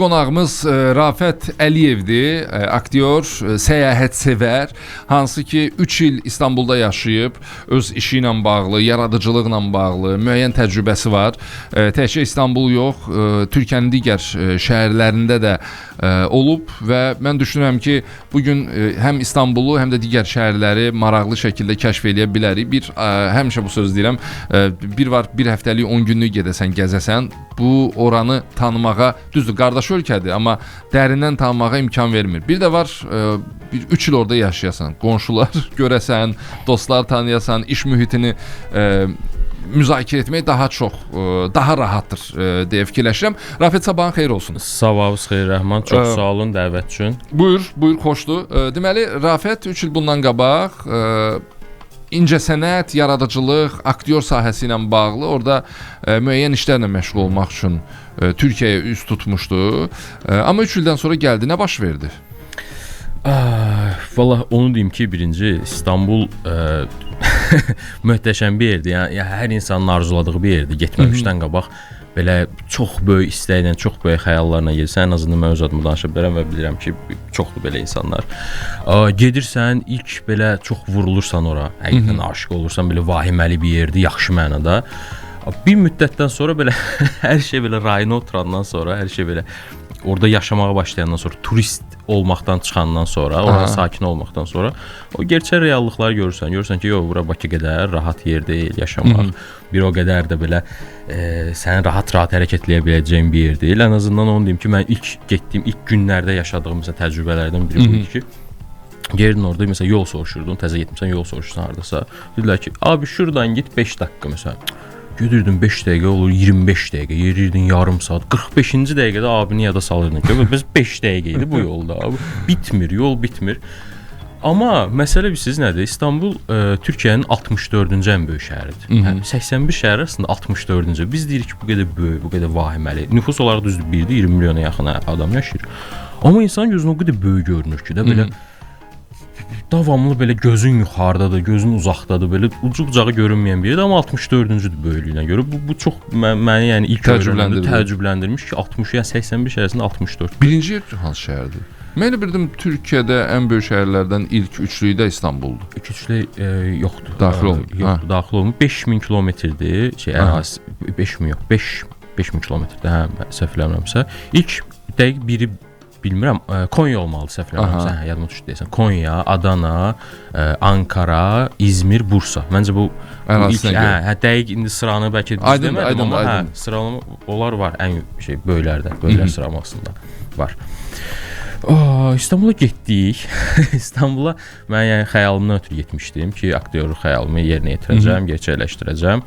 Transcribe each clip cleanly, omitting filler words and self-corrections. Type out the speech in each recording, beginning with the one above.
qonağımız Rafət Əliyevdir, aktyor, səyahətsevər, hansı ki 3 il İstanbulda yaşayıb, öz işi ilə bağlı, yaradıcılıqla bağlı müəyyən təcrübəsi var. Təkcə İstanbul yox, Türkiyənin digər şəhərlərində də olub və mən düşünürəm ki, bugün həm İstanbulu, həm də digər şəhərləri maraqlı şəkildə kəşf edə bilərik. Həmişə bu söz deyirəm, bir həftəlik 10 günlük gedəsən, gəzəsən, bu oranı tanımağa, düzdür, qardaş ölkədir, amma dərindən tanımağa imkan vermir. Bir də var, 3 il orada yaşayasan, qonşular görəsən, dostlar tanıyasan, iş mühitini müzakirə etmək daha rahatdır deyə fikirləşirəm. Rafət, sabahın xeyir olsun. Sabahınız xeyir Rəhman, çox sağ olun dəvət üçün. Buyur, xoşdur. Deməli, Rafət 3 il bundan qabaq incəsənət, yaradıcılıq, aktyor sahəsi ilə bağlı orada müəyyən işlərlə məşğul olmaq üçün Türkiyəyə üz tutmuşdu. Amma 3 ildən sonra gəldi. Nə baş verdi? Valla onu deyim ki, birinci İstanbul möhtəşəm bir yerdir. Yəni hər insanın arzuladığı bir yerdir. Getməmişdən qabaq belə çox böyük istəklə, çox böyük xəyallarla gelsən, ən azından mən öz adıma danışa bilərəm və bilirəm ki, çoxdur belə insanlar. Gedirsən, ilk belə çox vurulursan ora, həqiqətən aşiq olursan, belə vahiməli bir yerdir, yaxşı mənada. Bir müddətdən sonra belə hər şey belə rayına oturandan sonra, hər şey belə orada yaşamağa başlayandan sonra, turist olmaqdan çıxandan sonra, orada sakin olmaqdan sonra o gerçək reallıqları görürsən ki, yox, bura Bakı qədər rahat yer deyil yaşamaq. Bir o qədər də belə səni rahat hərəkətləyə biləcəyin bir yer deyil. Ən azından onu deyim ki, mən ilk günlərdə yaşadığım təcrübələrdən biri bu idi ki, geldin orada mesela yol soruşurdun, təzə getmişsən, yol soruşursan hardasa. Dedilər ki, abi şuradan git 5 dakika mesela. Gedirdin 5 dəqiqə olur, 25 dəqiqə, yerirdin yarım saat, 45-ci dəqiqədə abini yada salırdın ki, biz 5 dəqiqə idi bu yolda abi. Bitmir, yol bitmir. Amma məsələ bilirsiniz nədir? İstanbul Türkiyənin 64-cü ən böyük şəhəridir. Yəni 81 şəhər arasında 64-cü. Biz deyirik ki, bu qədər böyük, bu qədər vahiməli. Nüfus olaraq düzdür, 20 milyona yaxın adam yaşayır. Amma insan gözünə o qədər böyük görünür ki, də belə davamlı belə gözün yuxarıdadır, gözün uzaqdadır, belə ucu-bucağı görünməyən bir yerdir, amma 64-cüdür böyüklüyünə görə. Bu çox məni yəni ilk təəccübləndirmiş ki, 60, yəni 81 şəhərində 64. Birinci yer hansı şəhərdir? Mən bildim Türkiyədə ən böyük şəhərlərdən ilk üçlükdə İstanbuldur. İlk üçlük yoxdur. Daxil olmur. Yoxdur, daxil olmur. 5000 kilometrdir, ərazisi 5000 yox, 5000 kilometrdir, hə, səhv eləmirəmsə. İlk dəqiq biri bilmirəm, Konya olmalı səhv eləmirəmsə, hə, yadıma düşdü deyəsən. Konya, Adana, Ankara, İzmir, Bursa. Məncə bu ərazisinə görə. Hə, dəqiq indi sıranı bəlkə düz demədim, amma hə, sıralama onlar var ən böyüklərdə, böyüklər sıralamasında var. İstanbula getdik. İstanbula mən yəni xəyalımdan ötürü getmişdim ki, aktyorluq xəyalımı yerinə yetirəcəm, gerçəkləşdirəcəm.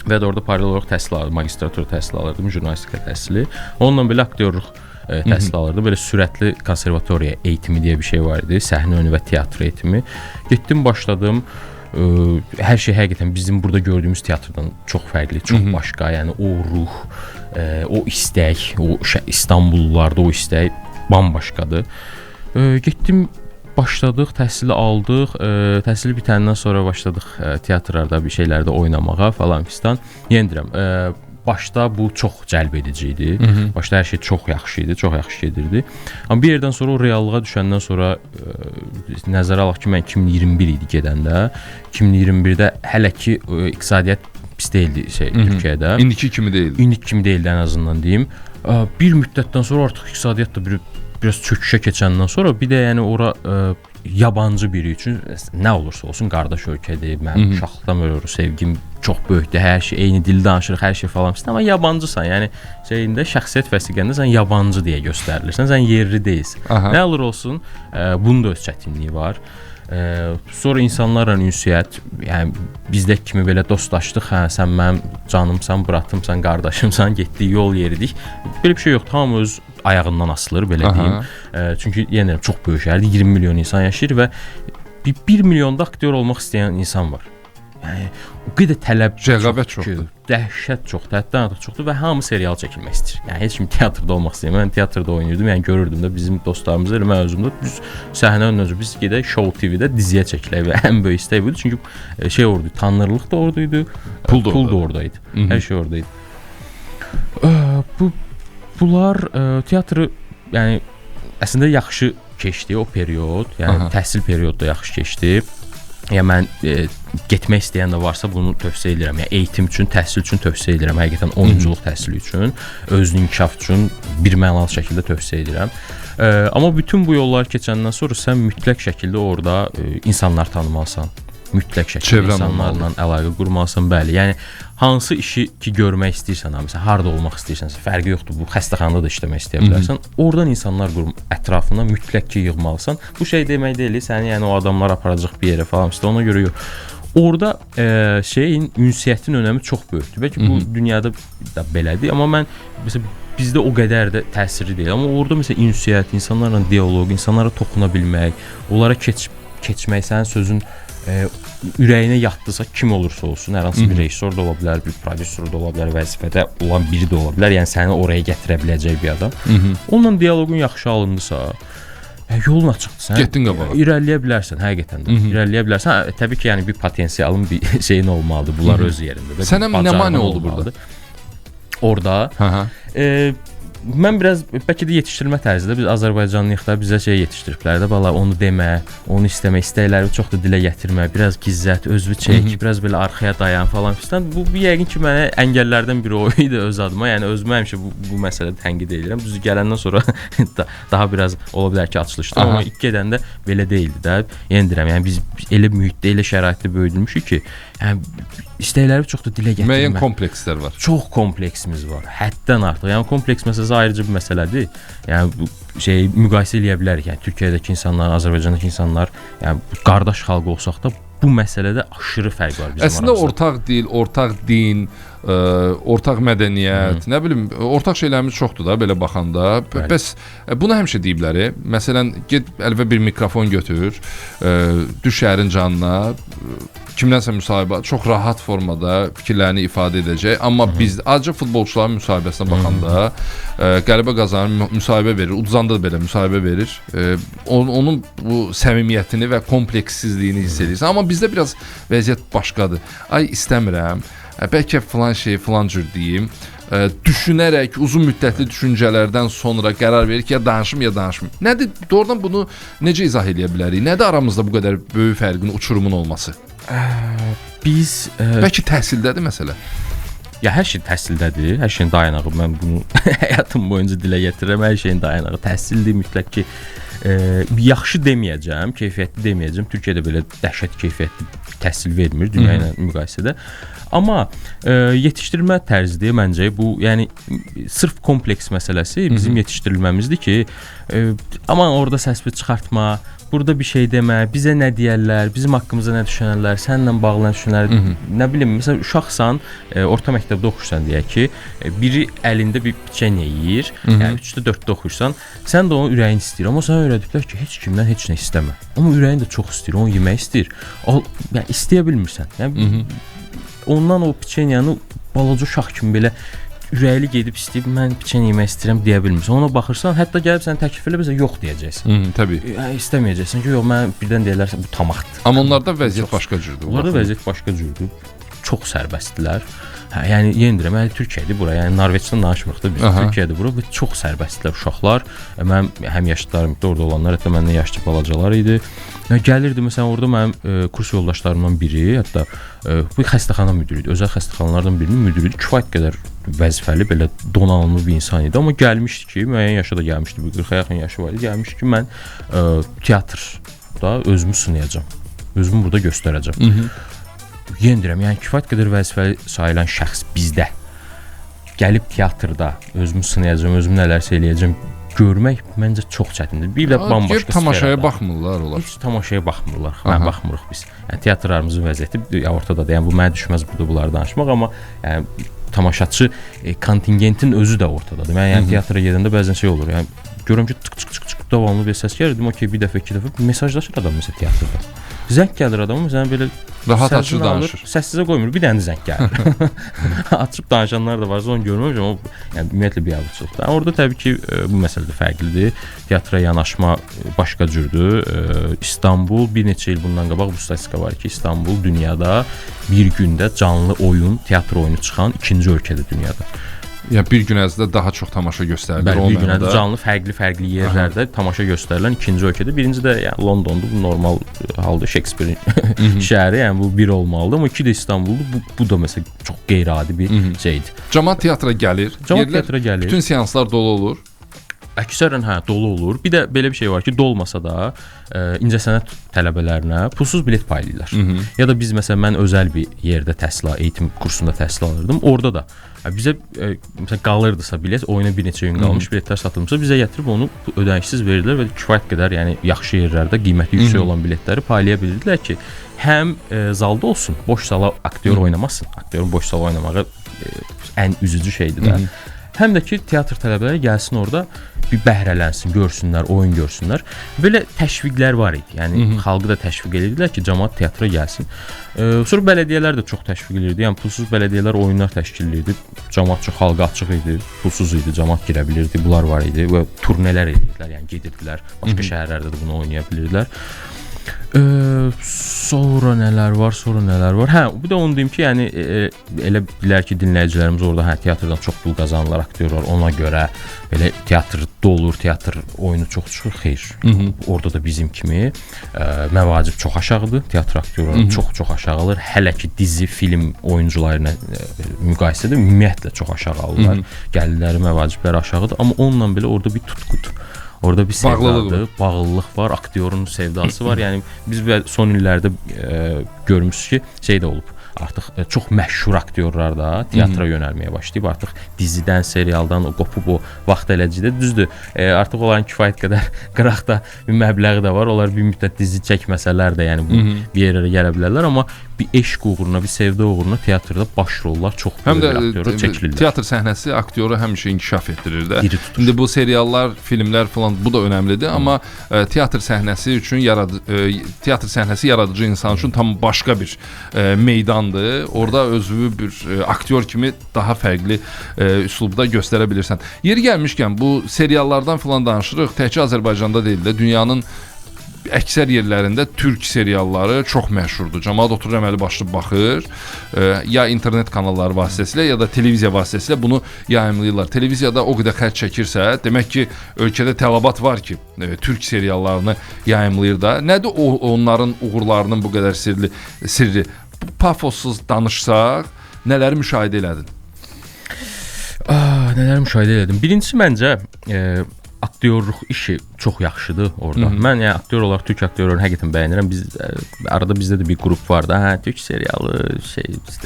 Və də orada paralel olaraq təhsil alırdım, magistratura təhsili alırdım, jurnalistika təhsili. Onunla belə aktyorluq təhsil alırdım. Belə sürətli konservatoriya eğitimi deyə bir şey var idi, səhnə önü və teatr eğitimi. Getdim, başladım. Hər şey həqiqətən bizim burada gördüyümüz teatrdan çox fərqli, çox başqa. Yəni o ruh, o istək, o İstanbullularda o istək bambaşqadır. Getdim, başladıq, təhsili aldıq. Təhsili bitəndən sonra başladıq teatrlarda, bir şeylərdə oynamağa falan fistan. Yenə deyirəm, başda bu çox cəlb edici idi. Başda hər şey çox yaxşı idi, çox yaxşı gedirdi. Amma bir yerdən sonra o reallığa düşəndən sonra nəzərə alaq ki, mən 2021 idi gedəndə. 2021-də hələ ki iqtisadiyyat pis deyildi Türkiyədə. İndiki kimi deyildi. İndiki kimi deyildi ən azından deyim. Bir müddətdən sonra artıq iqtisadiyyat da biraz çöküşə keçəndən sonra bir də yəni ora yabancı biri üçün nə olursa olsun qardaş ölkədir. Mən uşaqlıqdan beri sevgim çox böyükdür. Hər şey eyni dildə danışırıq, hər şey falan. Amma yabancısan. Yəni şeyində şəxsiyyət vəsiqəndə sən yabancı deyə göstərilirsən. Sən yerli deyilsən. Nə olur olsun, bunun da öz çətinliyi var. Sonra insanlarla ünsiyyət, yəni bizdəki kimi belə dostlaşdıq, hə, sən mənim canımsan, bratımsan, qardaşımsan, getdik, yol yeridik. Belə bir şey yoxdur, hamı öz ayağından asılır, belə deyim. Çünki yenə çox böyük şəhərdir, 20 milyon insan yaşayır və 1 milyonda aktyor olmaq istəyən insan var. Yəni o qədər tələb çoxdur, dəhşət çoxdur, həddən artıq çoxdur və hamı serial çəkilmək istəyir. Yəni heç kim teatrda olmaq istəyir. Mən teatrda oynayırdım, yəni görürdüm də bizim dostlarımızla, mən özümdə düz səhnə önündə biz gedək Show TV-də diziyə çəkilək və ən böyük istək budur. Çünki şey orada, tanınırlıq da oradaydı, pul da oradaydı. Hər şey oradaydı. Bu bunlar teatrı yəni əslində yaxşı keçdi o period. Yəni təhsil periodu da yaxşı keçdi. Yəni mən getmək istəyən də varsa bunu tövsiyə edirəm. Yəni eğitim üçün, təhsil üçün tövsiyə edirəm. Həqiqətən oyunçuluq təhsili üçün, özünün inkişaf üçün birmənalı şəkildə tövsiyə edirəm. Amma bütün bu yolları keçəndən sonra sən mütləq şəkildə orada insanlar tanımalısan. Mütləq şəkildə insanlarla əlaqə qurmalısan, bəli. Yəni hansı işi ki görmək istəyirsən, məsələn, harda olmaq istəyirsənsə, fərqi yoxdur. Bu xəstəxanada da işləmək istəyə bilərsən. Oradan insanlar ətrafına mütləq ki yığmalısan. Bu şey demək deyil, səni yəni o adamlar aparacaq bir yerə falan, ona görə yox. Orada ünsiyyətin önəmi çox böyükdür. Bəlkə bu dünyada da belədir, amma mən məsələn bizdə o qədər də təsirli deyil. Amma orada məsələn ünsiyyət, insanlarla dialoq, insanlara toxuna bilmək, onlara keçmək, sənin sözün ürəyinə yatdısa kim olursa olsun, hər hansı bir rejissor da ola bilər, bir prodüser də ola bilər, vəzifədə olan biri də ola bilər, yəni səni oraya gətirə biləcək bir adam. Onunla dialoqun yaxşı alındısa, yolun açıqdır. Sən getdin qabağa. İrəliləyə bilərsən, həqiqətən də. İrəliləyə bilərsən. Təbii ki, yəni bir potensialın bir şeyin olmalıdır. Bunlar öz yerində. Sənə nə mane oldu burada? Orada mən biraz bəlkə də yetişdirmə tərzində biz Azərbaycanlıyıq da bizə şey yetişdiriblər də bala onu demə, onu istəmə, istəkləri çox da dilə gətirmə, biraz gizlət, özünü çək, biraz belə arxaya dayan falan fistan. Bu yəqin ki mənə əngəllərdən biri o idi öz adıma. Yəni özümə həmişə bu məsələdə tənqid edirəm. Düzü gələndən sonra daha biraz ola bilər ki açılışdı, amma ilk gedəndə belə deyildi də. Yenə deyirəm, yəni biz elə mühitdə, elə şəraitdə böyüdülmüşük ki, yəni istəkləri çox da dilə gətirmə. Müəyyən komplekslər var. Çox kompleksimiz var. Həddən artıq. Yəni kompleks məsələsi ayrıca bir məsələdir. Yəni bu müqayisə eləyə bilərik. Yəni Türkiyədəki insanlar, Azərbaycandakı insanlar, yəni qardaş xalq olsaq da bu məsələdə aşırı fərq var bizim aramızda. Əslində ortaq dil, ortaq din, ortaq mədəniyyət, nə bilim, ortaq şeylərimiz çoxdur da belə baxanda. Bəs bunu həmişə deyiblər. Məsələn, get əlinə bir mikrofon götür, düş şəhərin canına, kimdənsə müsahibə, çox rahat formada fikirlərini ifadə edəcək. Amma biz azca futbolçuların müsahibəsinə baxanda qələbə qazanır, müsahibə verir, uduzanda da belə müsahibə verir. Onun bu səmimiyyətini və kompleksizliyini hiss edirsən. Amma bizdə biraz vəziyyət başqadır. Ay istəmirəm, bəlkə filan şey filan cür deyim. Düşünərək uzun müddətli düşüncələrdən sonra qərar verir ki, ya danışım ya danışmayım. Nədir? Doğrudan bunu necə izah edə bilərik? Nədir aramızda bu qədər böyük fərqin, uçurumun olması? Biz bəlkə təhsildədir məsələ. Ya hər şey təhsildədir, hər şeyin dayanağı. Mən bunu həyatım boyunca dilə gətirirəm. Hər şeyin dayanağı təhsildir, mütləq ki yaxşı deməyəcəm, keyfiyyətli deməyəcəm. Türkiyədə belə dəhşət keyfiyyətli təhsil vermir dünya ilə müqayisədə. Amma yetişdirilmə tərzidir məncə. Bu, yəni sırf kompleks məsələsi bizim yetişdirilməmizdir ki, aman orada səs-küy çıxartma, burada bir şey demə, bizə nə deyərlər, bizim haqqımızda nə düşünərlər, səninlə bağlı nə düşünərlər, nə bilim, məsələn, uşaqsan, orta məktəbdə oxuyursan deyək ki, biri əlində bir piçenya yeyir, yəni 3-də 4-də oxuyursan, sən də onun ürəyin istəyir, amma sənə öyrədiblər ki, heç kimdən heç nə istəmə. Amma ürəyin də çox istəyir, onu yemək istəyir. Yəni istəyə bilmirsən. Yəni ondan o piçenyanı balaca uşaq kimi belə ürəkli gedib istəyib, mən piçenya yemək istəyirəm deyə bilmirsən. Ona baxırsan, hətta gəlib səni təklif elə bilsə yox deyəcəksən. Təbii. İstəməyəcəksən ki, yox, mən birdən deyirlər bu tamahdır. Amma onlarda vəziyyət başqa cürdür. Onlarda vəziyyət başqa cürdür. Çox sərbəstdilər. Yəni yenə deyirəm, Türkiyədir bura. Yəni Norveçdən danışmırıq da biz. Türkiyədir bura və çox sərbəstdilər uşaqlar. Mənim həmyaşıdlarım da orada olanlar, hətta məndən yaşlı balacalar idi. Gəlirdi məsələn orada mənim kurs yoldaşlarımdan biri, hətta bu xəstəxana müdiri idi. Özəl xəstəxanalardan birinin müdiri idi. Kifayət qədər vəzifəli, belə donanımlı bir insan idi. Amma gəlmişdi ki, müəyyən yaşa da gəlmişdi. Bu 40-a yaxın yaşı var idi. Gəlmişdi ki, mən teatrda özümü sınayacağam. Özümü burada göstərəcəm. Yenə deyirəm, yəni kifayət qədər vəzifəli sayılan şəxs bizdə gəlib teatrda özümü sınayacağam, özümü nələrsə eləyəcəm görmək məncə çox çətindir. Bir də bambaşqa tamaşaya baxmırlar onlar. Heç tamaşaya baxmırlar. Baxmırıq biz. Yəni teatrlarımızın vəziyyəti ortadadır. Yəni bu mənə düşməz burada bunları danışmaq, amma yəni tamaşaçı kontingentin özü də ortadadır. Mən yəni teatra gedəndə bəzən şey olur. Yəni görürəm ki, tık davamlı bir səs gəlir. Dedim ki, bir dəfə, iki dəfə mesajlaşır adam məsələn teatrda. Zəng gəlir adamın, məsələn belə rahat açır danışır. Səssizə qoymur, bir dənə zəng gəlir. Açıb danışanlar da var, onu görməmişəm, o yəni ümumiyyətlə bir absurddur. Yəni orada təbii ki, bu məsələ də fərqlidir. Teatra yanaşma başqa cürdür. İstanbul bir neçə il bundan qabaq bu statistika var ki, İstanbul dünyada bir gündə canlı oyun, teatr oyunu çıxan ikinci ölkədir dünyada. Ya bir gün ərzində daha çox tamaşa göstərilir. Bəli, bir gün ərzində canlı fərqli yerlərdə tamaşa göstərilən ikinci ölkədə. Birinci də yəni Londondur, bu normal halda Shakespeare şəhəri, yəni bu bir olmalıdır. Amma iki də İstanbuldur. Bu da məsələn çox qeyri-adi bir şeydir. Camaat teatra gəlir. Camaat teatra gəlir. Bütün seanslar dolu olur. Əksərən dolu olur. Bir də belə bir şey var ki, dolmasa da incəsənət tələbələrinə pulsuz bilet paylayırlar. Ya da biz məsələn mən özəl bir yerdə eğitim kursunda təhsil alırdım. Orada da bizə məsələn qalırdısa bilet, oyuna bir neçə gün qalmış biletlər satılmışsa bizə gətirib onu ödənişsiz verirdilər və kifayət qədər yəni yaxşı yerlərdə qiyməti yüksək olan biletləri paylaya bilirdilər ki, həm zalda olsun, boş sala aktyor oynamasın. Aktyorun boş sala oynamağı ən üzücü şeydir də. Həm də ki, teatr tələbələri gəlsin orada bir bəhrələnsin, görsünlər, oyun görsünlər. Belə təşviqlər var idi. Yəni xalqı da təşviq edirdilər ki, camaat teatra gəlsin. Sonra bələdiyyələr də çox təşviq edirdi. Yəni pulsuz bələdiyyələr oyunlar təşkil edirdi. Camaat çox xalqa açıq idi, pulsuz idi, camaat girə bilirdi. Bunlar var idi və turnelər edirdilər, yəni gedirdilər. Başqa şəhərlərdə də bunu oynaya bilirdilər. Sonra nələr var? Hə, bir də onu deyim ki, yəni elə bilər ki, dinləyicilərimiz orada teatrdan çox pul qazanırlar, aktyorlar, ona görə belə teatr dolur, teatr oyunu çox çıxır. Xeyr. Orada da bizim kimi məvacib çox aşağıdır. Teatr aktyorları çox aşağıdır. Hələ ki dizi, film oyuncuları ilə müqayisədə ümumiyyətlə çox aşağı alırlar. Gəlirləri, məvacibləri aşağıdır, amma onunla belə orada bir tutqudur. Orada bir sevdadır, bağlılıq var, aktyorun sevdası var. Yəni biz son illərdə görmüşük ki, şey də olub. Artıq çox məşhur aktyorlar da teatra yönəlməyə başlayıb. Artıq dizidən, serialdan qopub o vaxt eləcikdə. Düzdür, artıq onların kifayət qədər qıraqda bir məbləği də var. Onlar bir müddət dizi çəkməsələr də, yəni bu bir yerlərə gələ bilərlər. Amma bir eşq uğruna, bir sevda uğruna teatrda baş rollar çox böyük aktyorlar çəkilirlər. Teatr səhnəsi aktyoru həmişə inkişaf etdirir də. İndi bu seriallar, filmlər falan bu da önəmlidir. Amma teatr səhnəsi üçün teatr səhnəsi yaradıcı insan üçün tam başqa bir meydan. Orada özünü bir aktyor kimi daha fərqli üslubda göstərə bilirsən. Yeri gəlmişkən bu seriallardan falan danışırıq. Təkcə Azərbaycanda deyil də, dünyanın əksər yerlərində türk serialları çox məşhurdur. Camaat oturur əməli başlı baxır. Ya internet kanalları vasitəsilə ya da televiziya vasitəsilə bunu yayımlayırlar. Televiziyada o qədər xərc çəkirsə, demək ki, ölkədə tələbat var ki, türk seriallarını yayımlayır da. Nədir onların uğurlarının bu qədər sirri? Pafossuz danışsaq, nələri müşahidə elədin? Nələri müşahidə elədim? Birincisi məncə aktyorluq işi çox yaxşıdır orada. Mən yəni aktyor olaraq türk aktyorlarını həqiqətən bəyənirəm. Arada bizdə də bir qrup var da, türk serialı,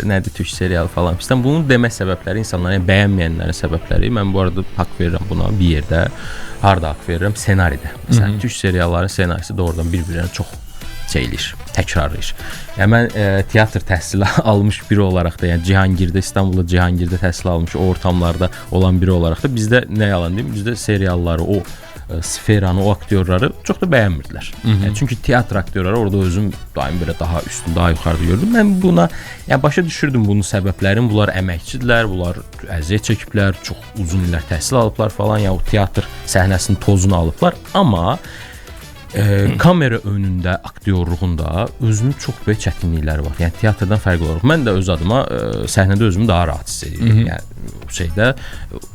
nədir türk serialı falan. Bizdən bunun demə səbəbləri, insanların bəyənməyənlərin səbəbləri. Mən bu arada haqq verirəm buna bir yerdə. Harda haqq verirəm? Ssenaridə. Məsələn, türk serialların ssenarisi doğrudan bir-birinə çox təkrarlayır. Yəni mən teatr təhsili almış biri olaraq da, yəni Cihangirdə, İstanbulda Cihangirdə təhsil almış, o ortamlarda olan biri olaraq da bizdə nə yalan deyim, bizdə serialları, o sferanı, o aktyorları çox da bəyənmirdilər. Yəni çünki teatr aktyorları orada özüm daim belə daha üstün, daha yuxarıda gördüm. Mən buna yəni başa düşürdüm bunun səbəblərini. Bunlar əməkçidirlər, bunlar əziyyət çəkiblər, çox uzun illər təhsil alıblar falan, yəni o teatr səhnəsinin tozunu alıblar, amma kamera önündə aktyorluğunda özünün çox böyük çətinlikləri var. Yəni teatrdan fərqli olaraq mən də öz adıma səhnədə özümü daha rahat hiss edirdim. Yəni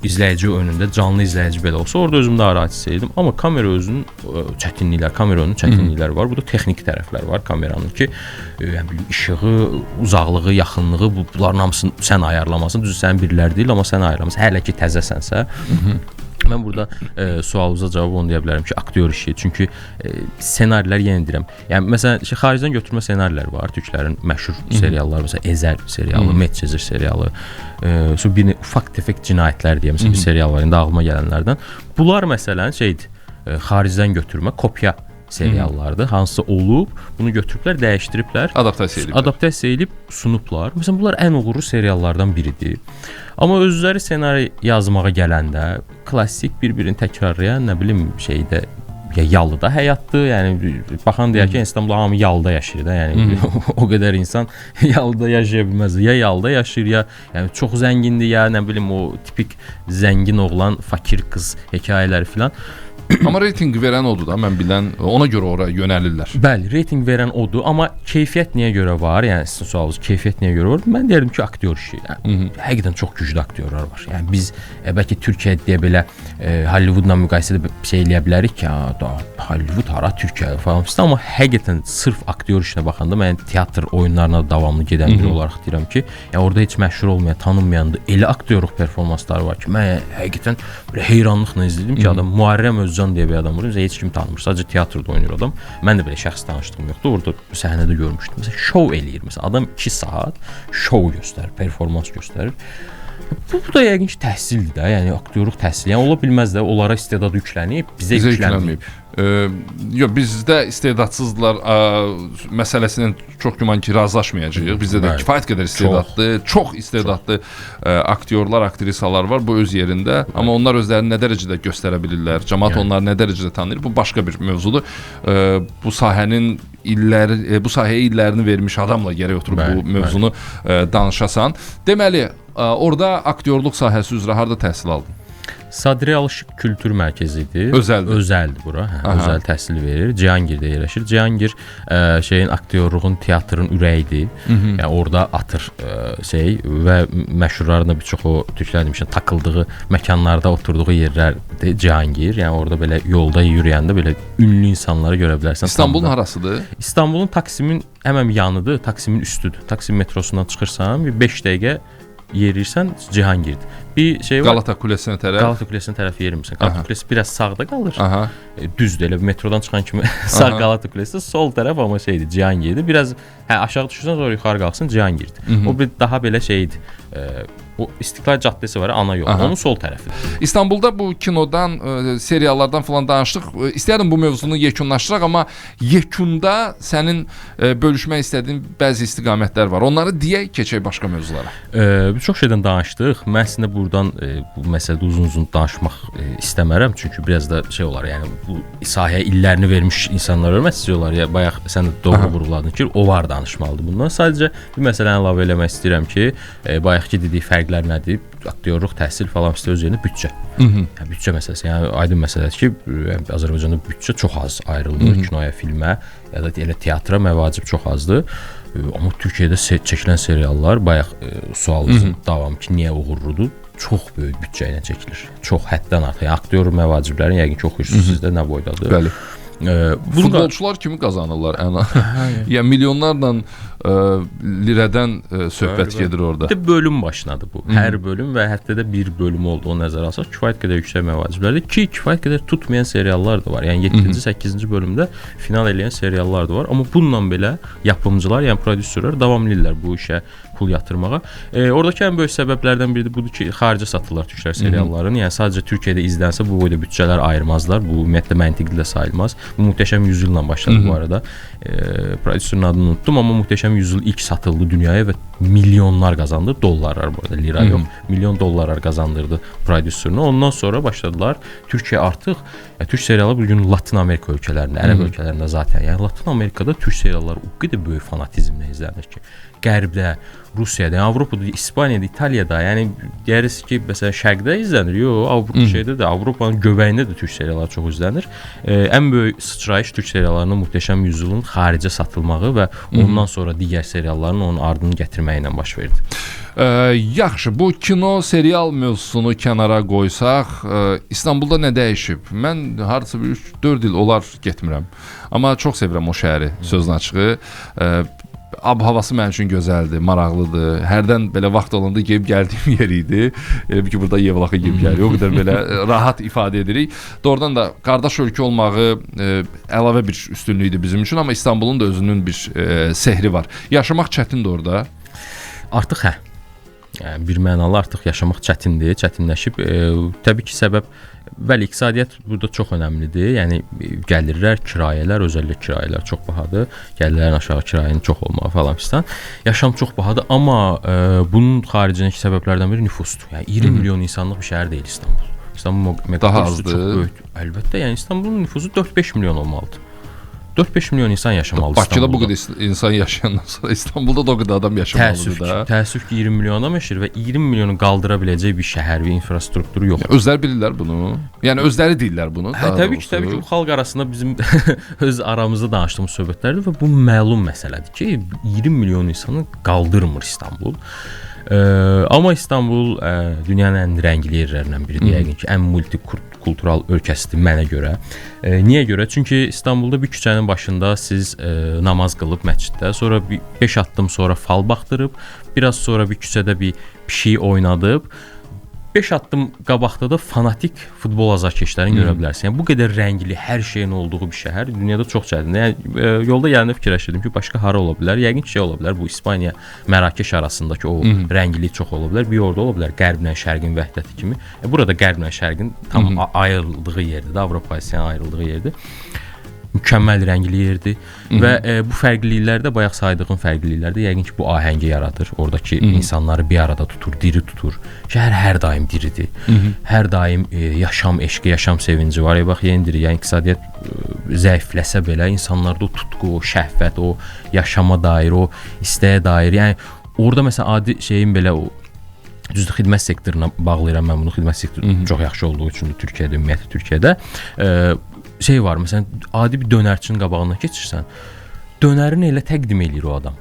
izləyici önündə, canlı izləyici belə olsa orada özümü daha rahat hiss edirdim. Amma kamera özünün çətinlikləri var. Bu da texniki tərəfləri var kameranın ki, yəni işığı, uzaqlığı, yaxınlığı bunların hamısını sən ayarlamasın. Düzdür, sənin biriləri deyil, amma sən ayarlamasın. Hələ ki təzəsənsə. Mən burada sualınıza cavab onu deyə bilərəm ki, aktyor işi. Çünki ssenarilər yenə deyirəm. Yəni məsələn, xaricdən götürmə ssenarilər var. Türklərin məşhur serialları, məsələn, Ezel serialı, Medcezir serialı, sonra bir ufaq tefək cinayətlər deyə məsələn bir serial var, indi ağlıma gələnlərdən. Bunlar məsələn xaricdən götürmə, kopya seriallardır. Hansısa olub, bunu götürüblər, dəyişdiriblər, adaptasiya edib sunublar. Məsələn, bunlar ən uğurlu seriallardan biridir. Amma özləri ssenari yazmağa gələndə klassik bir-birini təkrarlayan, nə bilim, ya yalıda həyatdır. Yəni baxan deyər ki, İstanbulda hamı yalıda yaşayır da. Yəni o qədər insan yalıda yaşaya bilməz. Ya yalıda yaşayır, ya yəni çox zəngindir, ya nə bilim o tipik zəngin oğlan, fakir qız hekayələri filan. Amma reytinq verən odur da, mən bilən, ona görə ora yönəlirlər. Bəli, reytinq verən odur, amma keyfiyyət niyə görə var? Yəni sizin sualınız keyfiyyət niyə görə var? Mən deyirdim ki, aktyor işi. Yəni, həqiqətən çox güclü aktyorlar var. Yəni biz bəlkə Türkiyədə belə Hollywoodla müqayisədə şey eləyə bilərik ki, da Hollywood hara Türkiyə falan filan, amma həqiqətən sırf aktyor işinə baxanda mən teatr oyunlarına davamlı gedən biri olaraq deyirəm ki, yəni orada heç məşhur olmayan, tanınmayan da elə aktyorluq performansları var ki, mən həqiqətən belə heyranlıqla izlədim ki, adam Muharrem Özcan deyə bir adam var, heç kim tanımır, sadəcə teatrda oynayır adam. Mən də belə şəxsi tanışlığım yoxdur, orada səhnədə görmüşdüm. Məsələn, şou eləyir, məsələn, adam 2 saat şou göstərir, performans göstərir. Bu da yəqin ki, təhsildir də, yəni aktyorluq təhsili. Yəni ola bilməz də, onlara istedad yüklənib, bizə yüklənməyib. Yox, bizdə istedadsızlar məsələsindən çox güman ki, razılaşmayacağıq. Bizdə də kifayət qədər istedadlı, çox istedadlı aktyorlar, aktrisalar var, bu öz yerində. Amma onlar özlərini nə dərəcədə göstərə bilirlər, cəmaət onları nə dərəcədə tanıyır, bu başqa bir mövzudur. Bu sahənin bu sahəyə illərini vermiş adamla gərək oturub bu mövzunu danışasan. Deməli, orada aktyorluq sahəsi üzrə harda təhsil aldın? Sadri Alışıq Kültür Mərkəzidir. Özəldir bura. Özəl təhsil verir. Cihangirdə yerləşir. Cihangir şeyin aktyorluğun, teatrın ürəyidir. Yəni orada atır və məşhurların bir çoxu türklər demişəm, takıldığı məkanlarda oturduğu yerlərdir Cihangir. Yəni orada belə yolda yürüyəndə belə ünlü insanları görə bilərsən. İstanbulun harasıdır? İstanbulun Taksimin həmən yanıdır, Taksimin üstüdür. Taksim metrosundan çıxırsan, bir 5 dəqiqə yerirsən Cihangirdir. Bir şey var. Galata Kulesinə tərəf. Galata Kulesinə tərəf yerirsən. Galata Kulesi biraz sağda qalır. Düzdür, elə metrodan çıxan kimi sağ Galata Kulesi, sol tərəf amma şeydir, Cihangirdir. Biraz aşağı düşürsən, sonra yuxarı qalxsan Cihangirdir. O bir daha belə şeydir. O İstiqlal Caddəsi var, ana yol. Onun sol tərəfidir. İstanbulda bu kinodan, seriallardan falan danışdıq. İstəyirəm bu mövzunu yekunlaşdıraq, amma yekunda sənin bölüşmək istədiyin bəzi istiqamətlər var. Onları deyək, keçək başqa mövzulara. Çox şeydən danışdıq. Mən əslində buradan bu məsələdə uzun-uzun danışmaq istəmərəm. Çünki biraz da şey olar, yəni bu sahəyə illərini vermiş insanlar ölməz olar. Ya bayaq sən də doğru vurğuladın ki, o var danışmalıdır bundan. Sadəcə bir məsələni əlavə eləmək istəyirəm ki, bayaqki dediyi fərqlər nədir? Aktyorluq, təhsil falan öz yerində büdcə. Yəni büdcə məsələsi, yəni aydın məsələdir ki, Azərbaycanda büdcə çox az ayrılır kinoya, filmə, ya da elə teatra məvacib çox azdır. Amma Türkiyədə çəkilən seriallar bayaq sualınızın davamı ki, niyə uğurludur? Çox böyük büdcə ilə çəkilir. Çox həddən artıq. Yəni aktyor məvaciblərini yəqin ki, oxuyursunuz sizdə nə boydadır? Bəli. Futbolçular kimi qazanırlar yəni milyonlarla lirədən söhbət gedir orada. Bölüm başladı bu. Hər bölüm və həftədə bir bölüm olduğu nəzərə alsaq kifayət qədər yüksək məvaciblərdir ki, kifayət qədər tutmayan seriallar da var. Yəni 7-ci, 8-ci bölümdə final eləyən seriallar da var. Amma bununla belə yapımcılar, yəni prodüserlər davam edirlər bu işə pul yatırmağa. Oradakı ən böyük səbəblərdən biri budur ki, xaricə satırlar türklər seriallarını. Yəni sadəcə Türkiyədə izlənsə bu boyda büdcələr ayırmazlar. Bu ümumiyyətlə məntiqli də sayılmaz. Bu Möhtəşəm Yüzyılla başladı bu arada. Prodüserin adını unutdum, amma Möhtəşəm Yüzyıl ilk satıldı dünyaya və milyonlar qazandı. Dollarlar bu arada, lira yox. Milyon dollarlar qazandırdı prodüserini. Ondan sonra başladılar. Türkiyə artıq türk serialı bugün Latin Amerika ölkələrində, Ərəb ölkələrində zaten. Yəni Latin Amerikada türk serialları o qədər böyük fanatizmlə izlənir ki, Qərbdə, Rusiyada, Avropada, İspaniyada, İtaliyada, yəni deyəriz ki, məsələn şərqdə izlənir. Yox, şeydə də, Avropanın göbəyində də türk serialları çox izlənir. Ən böyük sıçrayış türk seriallarının Möhtəşəm Yüzyılın xaricə satılmağı və ondan sonra digər serialların onun ardını gətirməyi ilə baş verdi. Yaxşı, bu kino, serial mövzusunu kənara qoysaq, İstanbulda nə dəyişib? Mən hardasa 3-4 il olar getmirəm. Amma çox sevirəm o şəhəri, sözün açığı. Ab-havası mənim üçün gözəldir, maraqlıdır. Hərdən belə vaxt olanda gəlib gəldiyim yer idi. Elə ki, burada Yevlaxa gəlib gəlir. O qədər belə rahat ifadə edirik. Doğrudan da qardaş ölkə olmağı əlavə bir üstünlükdür bizim üçün, amma İstanbulun da özünün bir sehri var. Yaşamaq çətindir orada. Artıq yəni bir mənalı artıq yaşamaq çətindir, çətinləşib. Təbii ki, səbəb bəli, iqtisadiyyat burada çox önəmlidir. Yəni gəlirlər, kirayələr, özəlliklə kirayələr çox bahadır. Gəlirlərin aşağı kirayənin çox olmağı falan fistan. Yaşam çox bahadır, amma bunun xaricindəki səbəblərdən biri nüfusdur. Yəni 20 milyon insanlıq bir şəhər deyil İstanbul. İstanbul daha azdır. Çox böyük. Əlbəttə, yəni İstanbulun nüfusu 4-5 milyon olmalıdır. 4-5 milyon insan yaşamalı Bakıda bu İstanbulda. qədər insan yaşayandan sonra İstanbulda da o qədər adam yaşamalıdır da. Təəssüf ki 20 milyon adam yaşayır və 20 milyonu qaldıra biləcək bir şəhər və infrastrukturu yoxdur. Özləri bilirlər bunu. Yəni özləri deyirlər bunu. Təbii ki, bu xalq arasında bizim öz aramızda danışdığımız söhbətlərdir və bu məlum məsələdir ki, 20 milyon insanı qaldırmır İstanbul. Amma İstanbul dünyanın ən rəngli yerlərindən biridir. Yəqin ki, ən multikultural ölkəsidir mənə görə. Niyə görə? Çünki İstanbulda bir küçənin başında siz namaz qılıb məsciddə, sonra 5 addım sonra fal baxdırıb, biraz sonra bir küçədə bir pişik oynadıb, 5 addım qabaqda da fanatik futbol azarkeşlərini görə bilərsən. Yəni bu qədər rəngli, hər şeyin olduğu bir şəhər dünyada çox çətindir. Yəni yolda gələndə fikirləşirdim ki, başqa hara ola bilər? Yəqin ki, şey ola bilər. Bu İspaniya, Mərakeş arasındakı o rənglilik çox ola bilər. Bir orada ola bilər qərblə şərqin vəhdəti kimi. Burada qərblə şərqin tam ayrıldığı yerdir, Avropa Asiyanın ayrıldığı yerdir. Mükəmməl rəngli yerdir və bu fərqliliklərdə, bayaq saydığım fərqliliklərdə yəqin ki, bu ahəngi yaradır. Oradakı insanları bir arada tutur, diri tutur. Şəhər hər daim diridir. Hər daim yaşam eşqi, yaşam sevinci var. Bax, yenidir. Yəni iqtisadiyyat zəifləsə belə insanlarda o tutqu, o şəhvət, o yaşama dair, o istəyə dair. Yəni orada məsələn adi şeyin belə o düzdür, xidmət sektoruna bağlayıram mən bunu. Xidmət sektoru çox yaxşı olduğu üçün Türkiyədə, ümumiyyətlə Türkiyədə şey var, məsələn, adi bir dönərçinin qabağına keçirsən, dönərini elə təqdim eləyir o adam.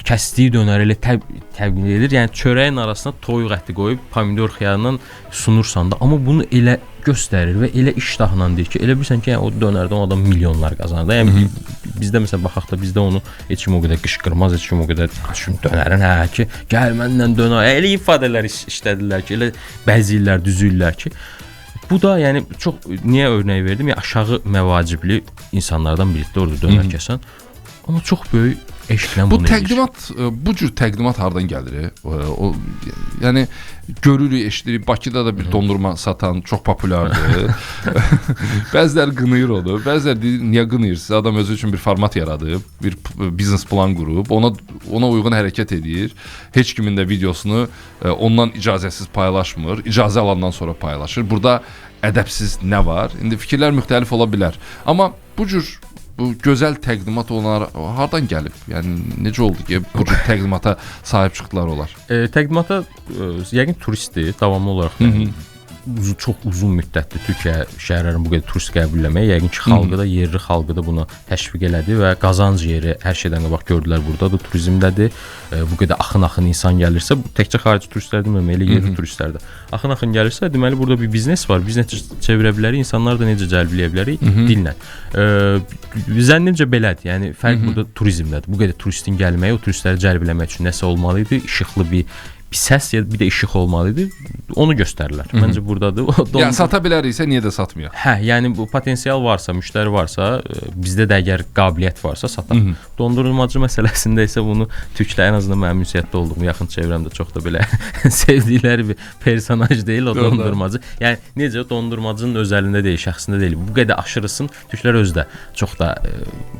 Kəsdiyi dönəri elə təqdim edir. Yəni çörəyin arasına toyuq əti qoyub pomidor xiyarından sunursan da, amma bunu elə göstərir və elə iştahla deyir ki, elə bilirsən ki, yəni o dönərdən o adam milyonlar qazanır. Yəni bizdə məsələn baxaq da bizdə onu heç kim o qədər qışqırmaz, heç kim o qədər dönərin ki, gəl mənlə dönər. Elə ifadələr işlədirlər ki, elə bəzəyirlər, düzürlər ki, bu da yəni çox niyə örnək verdim? Yəni aşağı məvacibli insanlardan biridir orada dönər kəsən. Amma çox böyük eşqlə bunu təqdimat, bu cür təqdimat hardan gəlir? O yəni görürük, eşidirik. Bakıda da bir dondurma satan çox populyardır. Bəziləri qınayır onu. Bəziləri deyir, niyə qınayırsınız? Adam özü üçün bir format yaradıb, bir biznes plan qurub, ona uyğun hərəkət edir. Heç kimin də videosunu ondan icazəsiz paylaşmır. İcazə alandan sonra paylaşır. Burada ədəbsiz nə var? İndi fikirlər müxtəlif ola bilər. Amma bu cür bu gözəl təqdimat onlar hardan gəlib? Yəni necə oldu ki, bu cür təqdimata sahib çıxdılar onlar? Təqdimata yəqin turistdir, davamlı olaraq çox uzun müddətli Türkiyə şəhərlərini bu qədər turist qəbulləməyə yəqin ki, xalqı da, yerli xalqı da buna təşviq elədi və qazanc yeri hər şeydən qabaq gördülər burada da turizmdədir. Bu qədər axın insan gəlirsə, təkcə xarici turistlər demirəm, elə yerli turistlər də. Axın gəlirsə, deməli burada bir biznes var. Biznes çevirə bilərik, insanlar da necə cəlb eləyə bilərik dillə. Zənnimcə belədir. Yəni fərq burada turizmdədir. Bu qədər turistin gəlməyi, o turistləri cəlb eləmək üçün nəsə olmalı idi, işıqlı bir səs ya bir də işıq olmalı idi. Onu göstərirlər. Məncə burdadır. Yəni sata biləriksə niyə də satmayaq? Hə, yəni bu potensial varsa, müştəri varsa, bizdə də əgər qabiliyyət varsa sataq. Dondurmacı məsələsində isə bunu türklər ən azından mənim ünsiyyətdə olduğum yaxın çevrəmdə çox da belə sevdikləri bir personaj deyil o dondurmacı. Yəni necə dondurmacının özəlində deyil, şəxsində deyil. Bu qədər aşırısın türklər özdə çox da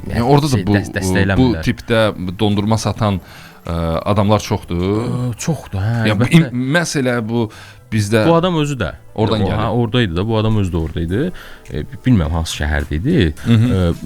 yəni orada da bu tipdə dondurma satan adamlar çoxdur. Çoxdur, hə. Yəni məsələ bu bizdə. Bu adam özü də oradan gəlir. Oradaydı da, bu adam özü də oradaydı. Bilmirəm hansı şəhərdə idi.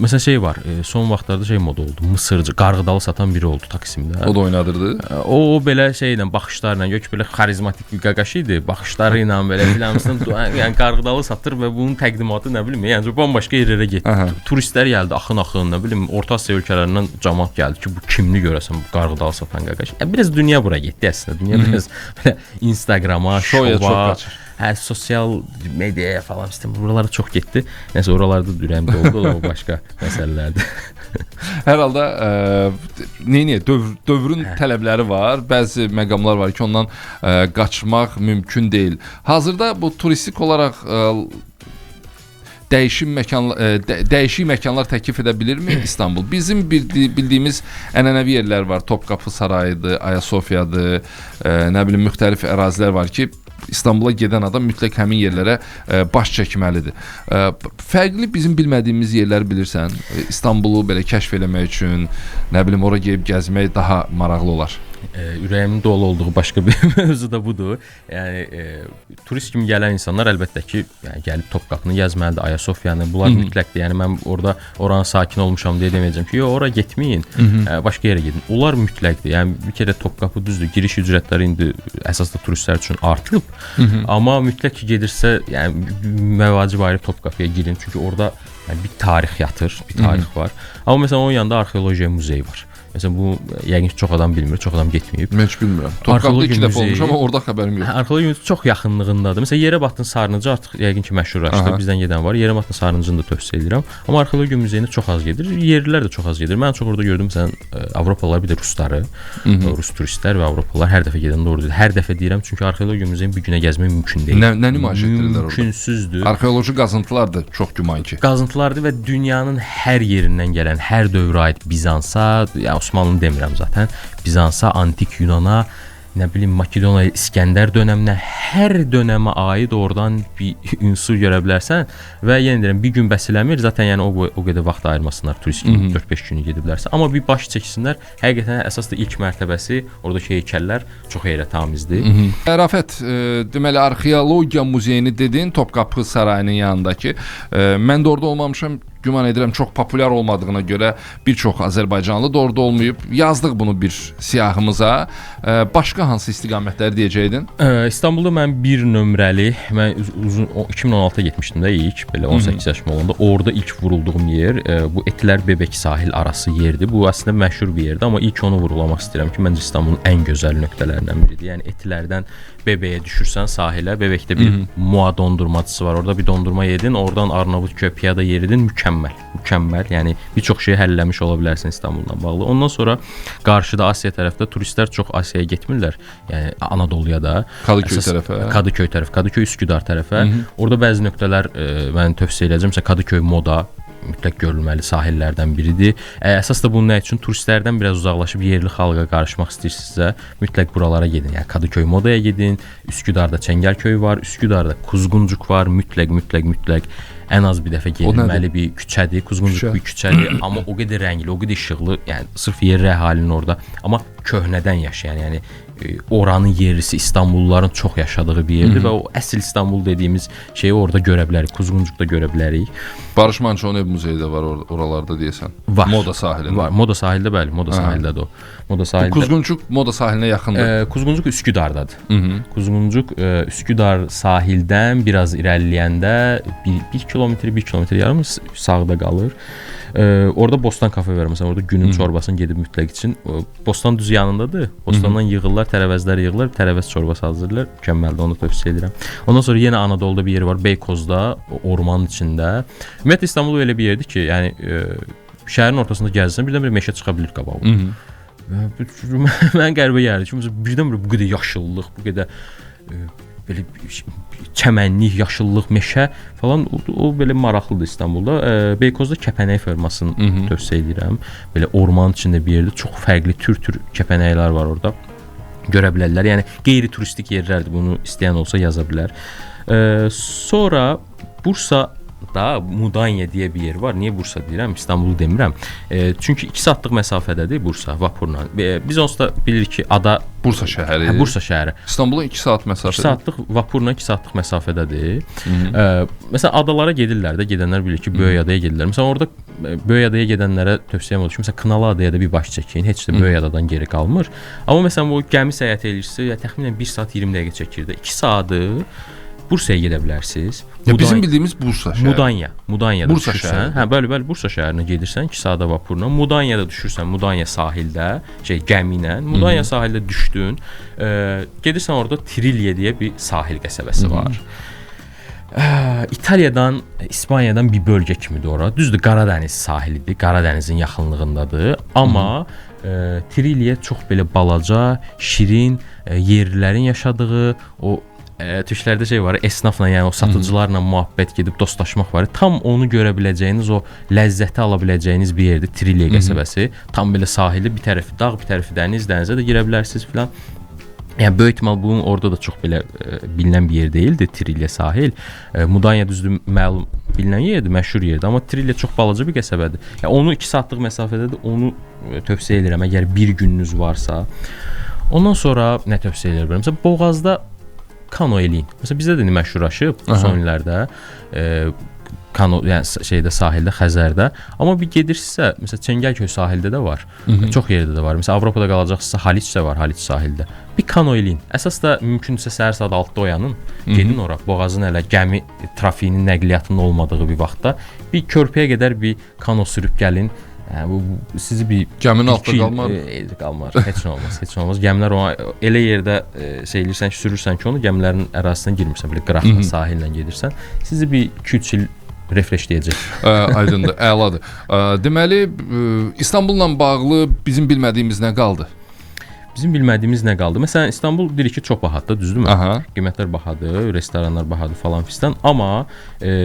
Məsələn şey var, son vaxtlarda şey moda oldu. Mısırcı, qarğıdalı satan biri oldu Taksimdə. O da oynadırdı. O belə şeylə, baxışlarla, gök belə xarizmatik bir qaqaş idi. Baxışları ilə belə filansın, yəni qarğıdalı satır və bunun təqdimatı nə bilim, yəni bambaşqa yerlərə getdi. Turistlər gəldi, axın, nə bilim, Orta Asiya ölkələrindən cəmaət gəldi ki, bu kimli görəsən bu qarğıdalı satan qaqaş. Biraz dünya bura getdi əslində. Dünya biraz belə Instagrama, şova, sosial mediaya falan buralara çox getdi. Nəsə oralarda ürəyimdə oldu, o başqa məsələlərdir. Hər halda dövrün tələbləri var. Bəzi məqamlar var ki, ondan qaçmaq mümkün deyil. Hazırda bu turistik olaraq dəyişik məkanlar təklif edə bilirmi İstanbul? Bizim bildiyimiz ənənəvi yerlər var. Topkapı sarayıdır, Ayasofyadır, nə bilim müxtəlif ərazilər var ki, İstanbula gedən adam mütləq həmin yerlərə baş çəkməlidir. Fərqli bizim bilmədiyimiz yerlər bilirsən, İstanbulu belə kəşf eləmək üçün, nə bilim ora gedib gəzmək daha maraqlı olar. ürəyimin dolu olduğu başqa bir mövzu da budur. Yəni turist kimi gələn insanlar əlbəttə ki, yəni gəlib Topkapını gəzməlidir, Ayasofyanı. Bunlar mütləqdir. Yəni mən orada oranın sakin olmuşam deyə deməyəcəm ki, yox, ora getməyin, başqa yerə gedin. Onlar mütləqdir. Yəni bir kərə Topkapı düzdür, giriş ücrətləri indi əsasda turistlər üçün artıb. Amma mütləq ki gedirsə, yəni məvacib ayrı Topkapıya girin. Çünki orada yəni, bir tarix yatır, bir tarix var. Amma məsələn onun yanında arxeologiya muzeyi var. Məsələn bu yəqin ki çox adam bilmir, çox adam getməyib. Mən heç bilmirəm. Topkapda 2 dəfə olmuş amma orada xəbərim yox. Arxeologiya müzesi çox yaxınlığındadır. Məsələn Yerebatın Sarnıcı artıq yəqin ki məşhurlaşdı. Bizdən gedən var. Yerebatın Sarnıcını da tövsiyə edirəm. Amma arxeologiya muzeyinə çox az gedir. Yerlilər də çox az gedir. Mən çox orada gördüm məsələn Avropalılar bir də rusları, rus turistlər və Avropalılar hər dəfə gedəndə orada. Hər dəfə deyirəm çünki arxeologiya muzeyini bir günə gəzmək mümkün deyil. Nə nümayiş etdirirlər orada? Mümkünsüzdür. Arxeoloji qazıntılar da çox güman ki. Qazıntılardır və dünyanın hər yerindən gələn, hər dövrə aid Bizansa, ya Osmanlı demirəm zaten, Bizansa, antik Yunana, nə bilim Makedoniya, İskəndər dönəminə, hər dönəmə aid oradan bir ünsur görə bilərsən və yenə deyirəm bir gün bəs eləmir. Zaten yəni o qədər vaxt ayırmasınlar turist kimi 4-5 günü gediblərsə. Amma bir baş çəksinlər. Həqiqətən əsas da ilk mərtəbəsi, oradakı heykəllər çox heyrətamizdir. Rafət, deməli arxeologiya muzeyini dedin, Topkapı sarayının yanındakı. Mən də orada olmamışam. Güman edirəm çox populyar olmadığına görə bir çox Azərbaycanlı da orada olmayıb. Yazdıq bunu bir siyahımıza. Başqa hansı istiqamətləri deyəcəydin? İstanbulda mən bir nömrəli, mən 2016-da getmişdim də ilk, belə 18 yaşım olanda. Orada ilk vurulduğum yer bu Etilər Bebek sahil arası yerdir. Bu əslində məşhur bir yerdir, amma ilk onu vurulamaq istəyirəm ki, məncə İstanbulun ən gözəl nöqtələrindən biridir. Yəni Etilərdən Bebeyə düşürsən sahilə, Bebekdə bir Mua dondurmacısı var. Orada bir dondurma yedin, oradan Arnavutköy piyada yeridin, mükəmməl. Yəni bir çox şeyi həlləmiş ola bilərsən İstanbulla bağlı. Ondan sonra qarşıda Asiya tərəfdə turistlər çox Asiyaya getmirlər. Yəni Anadoluya da, Kadıköy tərəfə. Kadıköy tərəf, Kadıköy Üsküdar tərəfə. Orada bəzi nöqtələr mən tövsiyə edəcəm. Məsələn Kadıköy Moda mütləq görülməli sahillərdən biridir. Əsas da bunun nə üçün turistlərdən biraz uzaqlaşıb yerli xalqa qarışmaq istəyirsinizsə, mütləq buralara gedin. Yəni Kadıköy Modaya gedin. Üsküdarda Çəngəlköy var, Üsküdarda Kuzguncuq var. Mütləq ən az bir dəfə gedilməli bir küçədir. Kuzguncuq bir küçədir, amma o qədər rəngli, o qədər işıqlı, yəni sırf yerli əhalinin orada, amma köhnədən yaşayan, yəni oranın yerlisi İstanbulluların çox yaşadığı bir yerdir və o əsl İstanbul dediyimiz şeyi orada görə bilərik. Kuzguncuqda görə bilərik. Barış Manço'nun ev muzeyi də var oralarda deyəsən. Var. Moda sahilində. Var. Moda sahildə bəli, Moda sahildədir o. Moda sahildə. Kuzguncuq Moda sahilinə yaxındır. Kuzguncuq Üsküdardadır. Kuzguncuq Üsküdar sahildən biraz irəliləyəndə 1 kilometr yarım sağda qalır. Orada Bostan kafe var məsələn, orada günün çorbasını gedib mütləq için. Bostan düz yanındadır. Bostandan yığırlar, tərəvəzlər yığırlar, tərəvəz çorbası hazırlayırlar. Mükəmməldir, onu tövsiyə edirəm. Ondan sonra yenə Anadoluda bir yer var, Beykozda, ormanın içində. Ümumiyyətlə İstanbul elə bir yerdir ki, yəni şəhərin ortasında gəzirsən, birdən bir meşə çıxa bilir qabağa. Mən qəribə gəldi ki, birdən bu qədər yaşıllıq, bu qədər belə çəmənlik, yaşıllıq, meşə falan o belə maraqlıdır İstanbulda. Beykozda kəpənək fermasını tövsiyə edirəm. Belə ormanın içində bir yerdə çox fərqli tür kəpənəklər var orada. Görə bilərlər. Yəni qeyri-turistik yerlərdir. Bunu istəyən olsa yaza bilər. Sonra Bursa da Mudanya deyə bir yer var. Niyə Bursa deyirəm? İstanbulu demirəm. Çünki 2 saatlıq məsafədədir Bursa vapurla. Biz onsuz da bilirik ki, ada Bursa şəhəri. Bursa şəhəri. İstanbula 2 saat məsafədə. 2 saatlıq vapurla 2 saatlıq məsafədədir. Məsələn adalara gedirlər də, gedənlər bilir ki, Böyükadaya gedirlər. Məsələn orada Böyükadaya gedənlərə tövsiyəm olur ki, məsələn Kınalı adaya da bir baş çəkin. Heç də Böyükadadan geri qalmır. Amma məsələn bu gəmi səyahət edirsə, təxminən 1 saat 20 dəqiqə çəkir də. 2 saatı Bursaya gedə bilərsiniz. Bizim bildiyimiz Bursa şəhəri. Mudanyada Bursa düşürsən. şəhəri. Bəli, Bursa şəhərinə gedirsən 2 saata vapurla. Mudanyada düşürsən, Mudanya sahildə, gəmi ilə. Mudanya sahildə düşdün. Gedirsən orada Trilye deyə bir sahil qəsəbəsi var. İtaliyadan, İspaniyadan bir bölgə kimidir ora. Düzdür, Qaradəniz sahilidir, Qaradənizin yaxınlığındadır. Amma Trilye çox belə balaca, şirin, yerlilərin yaşadığı, o türklərdə şey var, esnafla, yəni o satıcılarla muhabbət gedib dostlaşmaq var. Tam onu görə biləcəyiniz, o ləzzəti ala biləcəyiniz bir yerdir Trilye qəsəbəsi. Tam belə sahili, bir tərəfi dağ, bir tərəfi dəniz, dənizə də girə bilərsiniz filan. Yəni böyük ehtimal bunun orada da çox belə bilinən bir yer deyildi Trilye sahil. Mudanya düzdür məlum bilinən yerdir, məşhur yerdir, amma Trilye çox balaca bir qəsəbədir. Yəni onu 2 saatlıq məsafədədir, onu tövsiyə edirəm əgər bir gününüz varsa. Ondan sonra nə tövsiyə edə bilərəm? Məsələn, Boğazda kano eləyin. Məsələn, bizdə də məşhurlaşıb son illərdə kano, yəni sahildə, Xəzərdə. Amma bir gedirsinizsə, məsələn, Çəngəlköy sahildə də var. Çox yerdə də var. Məsələn, Avropada qalacaqsınızsa, Haliç də var, Haliç sahildə. Bir kano eləyin. Əsas da mümkünsə səhər saat 6-da oyanın, gedin ora. Boğazın hələ gəmi trafiyinin, nəqliyyatının olmadığı bir vaxtda bir körpüyə qədər bir kano sürüb gəlin. Yəni bu sizi bir gəminin altında qalmar. Qalmar. Heç nə olmaz, heç nə olmaz. Gəmilər ona elə yerdə eləyirsən ki, sürürsən ki, onu gəmilərin ərazisinə girmirsən, belə qıraqla, sahillə gedirsən. Sizi bir 2-3 il refreşləyəcək. Aydındır, əladır. Deməli, İstanbulla bağlı bizim bilmədiyimiz nə qaldı? Bizim bilmədiyimiz nə qaldı? Məsələn, İstanbul deyirik ki, çox bahadır, düzdürmü? Qiymətlər bahadır, restoranlar bahadır falan fistan. Amma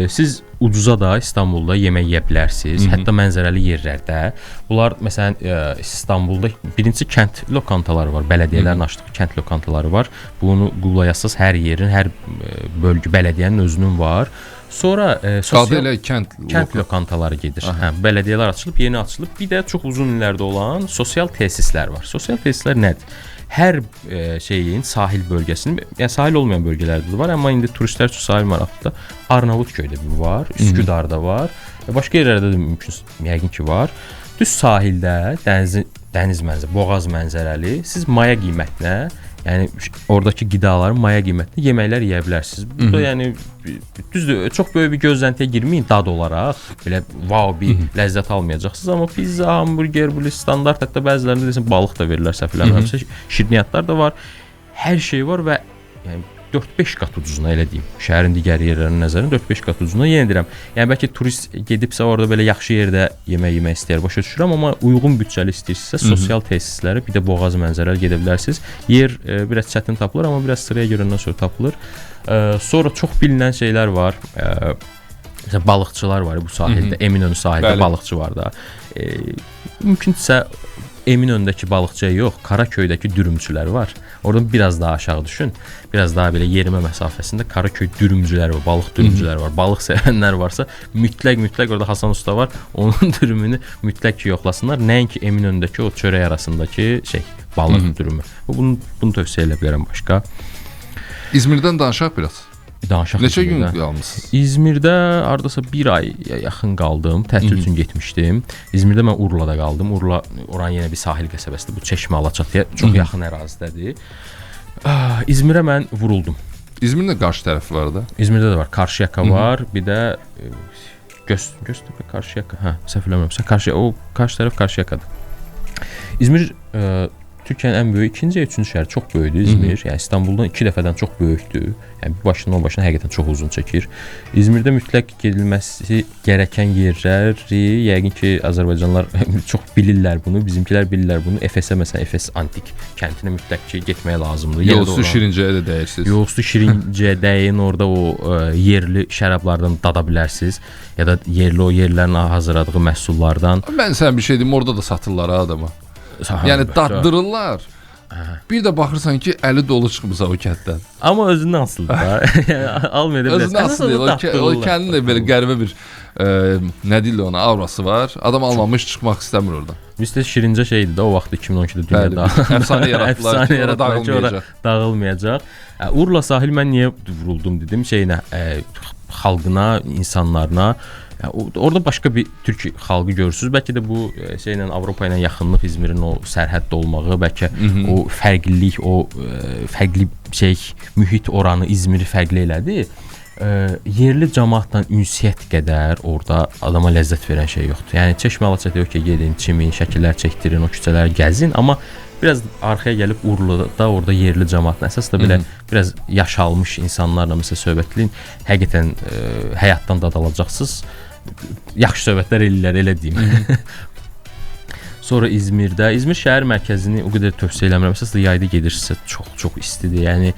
siz ucuza da İstanbulda yemək yeyə bilərsiniz. Hətta mənzərəli yerlərdə. Bunlar məsələn İstanbulda birinci kənd lokantaları var, bələdiyyələrin açdığı kənd lokantaları var. Bunu Google-a yazsaz hər yerin, hər bölgə bələdiyyənin özünün var. Sonra sosial kənd lokantaları gedir. Bələdiyyələr açılıb, yeni açılıb. Bir də çox uzun illərdə olan sosial tesislər var. Sosial tesislər nədir? Hər şeyin sahil bölgəsinin, yəni sahil olmayan bölgələrdə də var, amma indi turistlər üçün sahil maraqlıdır. Arnavutköydə bir var, Üsküdarda var və başqa yerlərdə də mümkün, yəqin ki var. Düz sahildə dəniz mənzərəli, boğaz mənzərəli, siz maya qiymətinə, yəni oradakı qidaların maya qiymətinə yeməklər yeyə bilərsiniz. Bu da yəni düzdür, çox böyük bir gözləntiyə girməyin dad olaraq. Belə wow bir ləzzət almayacaqsınız, amma pizza, hamburger, bu standart, hətta bəzilərində desən balıq da verirlər, səhv eləmirəmsə, şirniyyatlar da var. Hər şey var və yəni 4-5 qat ucuzuna, elə deyim. Şəhərin digər yerlərinin nəzərindən 4-5 qat ucuzuna. Yenə deyirəm, yəni bəlkə turist gedibsə orada belə yaxşı yerdə yemək yemək istəyir, başa düşürəm, amma uyğun büdcəli istəyirsinizsə sosial tesislərə, bir də boğaz mənzərəli gedə bilərsiniz. Yer biraz çətin tapılır, amma biraz sıraya görəndən sonra tapılır. Sonra çox bilinən şeylər var. Məsələn, balıqçılar var bu sahildə, Eminönü sahildə balıqçı var da. Mümkünsə Eminönündəki balıqçıya yox, Karaköydəki dürümçülər var. Oradan biraz daha aşağı düşün. Biraz daha belə yerimə məsafəsində Karaköy dürümcüləri var, balıq dürümcüləri var. Balıq sevənlər varsa mütləq orada Hasan Usta var. Onun dürümünü mütləq ki yoxlasınlar. Nəinki Eminönündəki o çörək arasındakı balıq dürümü. Bunu tövsiyə edə bilərəm başqa. İzmirdən danışaq biraz. Neçə gün qalmısınız? İzmirdə hardasa bir ay yaxın qaldım. Tətil üçün getmişdim. İzmirdə mən Urlada qaldım. Urla oranın yenə bir sahil qəsəbəsidir. Bu Çeşmə, Alaçatıya çox yaxın ərazidədir. İzmirə mən vuruldum. İzmirdə qarşı tərəfi var da. İzmirdə də var. Qarşıyaka var. Bir də Göztepe, Qarşıyaka. Səhv eləmirəmsə, qarşı tərəf Qarşıyakadır. İzmir Türkiyənin ən böyük, ikinci ya üçüncü şəhəri, çox böyükdür İzmir. Yəni İstanbuldan 2 dəfədən çox böyükdür. Yəni bir başından o başına həqiqətən çox uzun çəkir. İzmirdə mütləq gedilməsi gərəkən yerləri, yəqin ki Azərbaycanlılar çox bilirlər bunu, bizimkilər bilirlər bunu. Efesə məsələn, Efes antik kəndinə mütləq ki getmək lazımdır. Yolsu Şirincəyə də dəyirsiniz. Yolsu Şirincəyə dəyin, orada o yerli şərablardan dada bilərsiniz ya da yerli o yerlərin hazırladığı məhsullardan. Mən sənə bir şey deyim, orada da satırlar adama. Yəni daddırırlar. Bir də baxırsan ki, əli dolu çıxmısa o kənddən. Amma özündən asılıdır da. Yəni almaya da bilərsən. Özündən asılıdır. O kəndin də belə qəribə bir nə deyirlər ona, aurası var. Adam almamış çıxmaq istəmir oradan. Üstə Şirincə şeydir də o vaxt 2012-də dünyada. Əfsanə yaratdılar ki, ora dağılmayacaq. Dağılmayacaq. Urla sahil mən niyə vuruldum dedim şeyinə, xalqına, insanlarına. Orada başqa bir türk xalqı görürsüz. Bəlkə də bu şeylə Avropa ilə yaxınlıq, İzmirin o sərhəddə olmağı, bəlkə o fərqlilik, o fərqli mühit oranı İzmiri fərqli elədi. Yerli cəmaatla ünsiyyət qədər orada adama ləzzət verən şey yoxdur. Yəni Çeşmə, Alaçatıya yox ki, gedin, çimin, şəkillər çəkdirin, o küçələri gəzin, amma biraz arxaya gəlib Urlada orada yerli cəmaatla əsas da belə biraz yaşalmış insanlarla məsəl söhbət edin. Həqiqətən həyatdan dad alacaqsınız. Yaxşı söhbətlər eləyirlər, elə deyim. Sonra İzmirdə, İzmir şəhər mərkəzini o qədər tövsiyə eləmirəm. Əsasında yayda gedirsə çox istidir. Yəni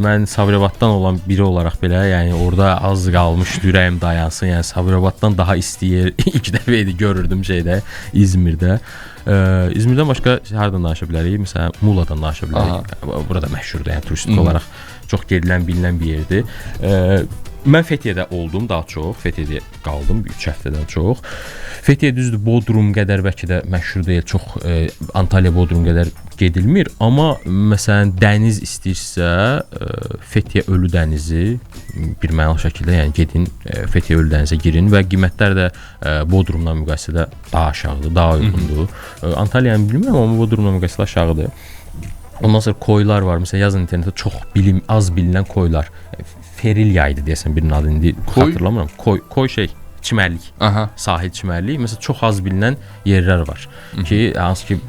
mən Sabirabaddan olan biri olaraq belə, yəni orada az qalmış ürəyim dayansın. Yəni Sabirabaddan daha isti yer ilk dəfə idi görürdüm şeydə İzmirdə. İzmirdən başqa hardan danışa bilərik? Məsələn, Muğladan danışa bilərik. Burada məşhurdur, yəni turistik olaraq çox gedilən, bilinən bir yerdir. Mən Fethiyədə oldum daha çox. Fethiyədə qaldım 3 həftədən çox. Fethiyə düzdür, Bodrum qədər bəlkə də məşhur deyil. Çox Antalya, Bodrum qədər gedilmir, amma məsələn dəniz istəyirsə, Fethiyə Ölü dənizi bir mənalı şəkildə, yəni gedin Fethiyə Ölü dənizə girin və qiymətlər də Bodrumla müqayisədə daha aşağıdır, daha uyğundur. Antalyanı bilmirəm, amma Bodrumla müqayisədə aşağıdır. Ondan sonra koylar var. Məsələn, yazın internetdə çox az bilinən koylar. Ferilya idi deyəsən birinin adı, indi xatırlamıram. Koy çimərlik. Aha. Sahil çimərliyi. Məsələn, çox az bilinən yerlər var ki, hansı ki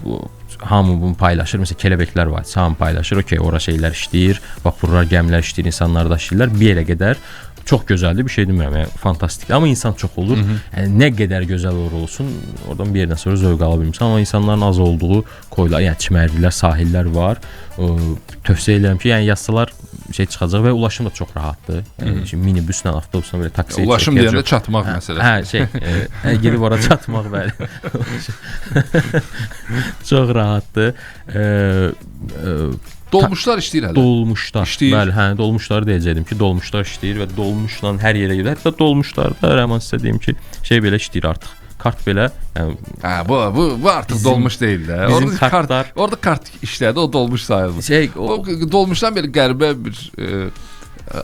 hamı bunu paylaşır. Məsələn, kelebəklər var. Hamı paylaşır. Okey, ora şeylər işləyir. Vapurlar, gəmilər işləyir, insanlar daşıyırlar. Bir yerə qədər çox gözəldir, bir şey demirəm, yəni fantastikdir. Amma insan çox olur. Yəni nə qədər gözəl olsun, oradan bir yerdən sonra zövq ala bilmirsən. Amma insanların az olduğu koylar, yəni çimərliklər, sahillər var. Tövsiyə edirəm ki, yəni yazsalar çıxacaq və ulaşım da çox rahatdır. Yəni minibusla, avtobusla belə taksiyə ulaşım deyəndə çatmaq məsələsi. Gedib ora çatmaq bəli. Çox rahatdır. Dolmuşlar işləyir hələ. Dolmuşlar. Bəli, dolmuşları deyəcəydim ki, dolmuşlar işləyir və dolmuşla hər yerə gedir. Hətta dolmuşlarda Rəhman sizə deyim ki, belə işləyir artıq. Kart belə, yəni bu artıq dolmuş deyil də. Bizim kartlar, orada kart işlədi, o dolmuş sayılır. O dolmuşdan belə qəribə bir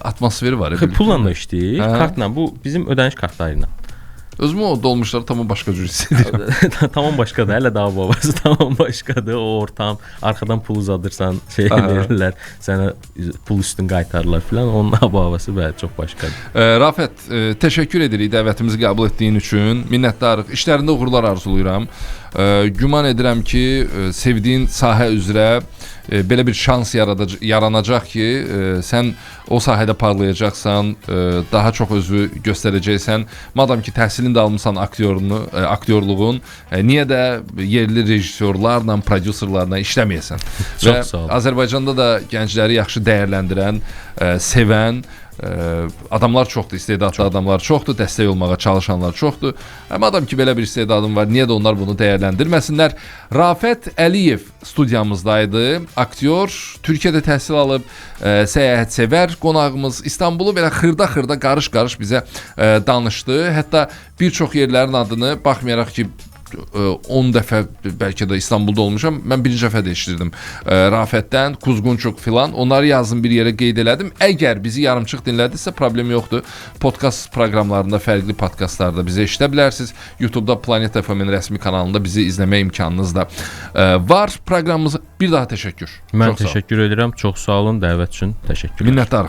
atmosferi var. Pulla da işləyir, kartla. Bu bizim ödəniş kartlarıyla. Özümü o dolmuşları tamam başqa cür hiss edirəm. Tamam başqadır, hələ daha babası tamam başqadır. O ortam, arxadan pul uzadırsan, verirlər, sənə pul üstün qaytarırlar filan. Onun babası bəli çox başqadır. Rafət, təşəkkür edirik dəvətimizi qəbul etdiyin üçün. Minnətdarıq. İşlərində uğurlar arzulayıram. Güman edirəm ki, sevdiyin sahə üzrə belə bir şans yaranacaq ki, sən o sahədə parlayacaqsan, daha çox özü göstərəcəksən. Madam ki, təhsilini də almısan aktyorluğun, niyə də yerli rejissorlarla, prodüserlərlə işləməyəsən? Və Azərbaycanda da gəncləri yaxşı dəyərləndirən, sevən adamlar çoxdur, istedadlı adamlar çoxdur, dəstək olmağa çalışanlar çoxdur. Madam ki, belə bir istedadın var, niyə də onlar bunu dəyərləndirməsinlər? Rafət Əliyev studiyamızdaydı, aktyor, Türkiyədə təhsil alıb, səyahətsevər qonağımız, İstanbulu belə xırda-xırda, qarış-qarış bizə danışdı. Hətta bir çox yerlərin adını, baxmayaraq ki, 10 dəfə bəlkə də İstanbulda olmuşam. Mən birinci dəfə də eşidirdim. Rafətdən, Kuzgunçuq filan. Onları yazdım, bir yerə qeyd elədim. Əgər bizi yarımçıq dinlədisə problem yoxdur. Podcast proqramlarında, fərqli podkastlarda bizə eşidə bilərsiniz. YouTube-da Planet FM-in rəsmi kanalında bizi izləmə imkanınız da var. Proqramımıza bir daha təşəkkür. Mən təşəkkür edirəm. Çox sağ olun dəvət üçün. Təşəkkürlər. Minnətdarıq.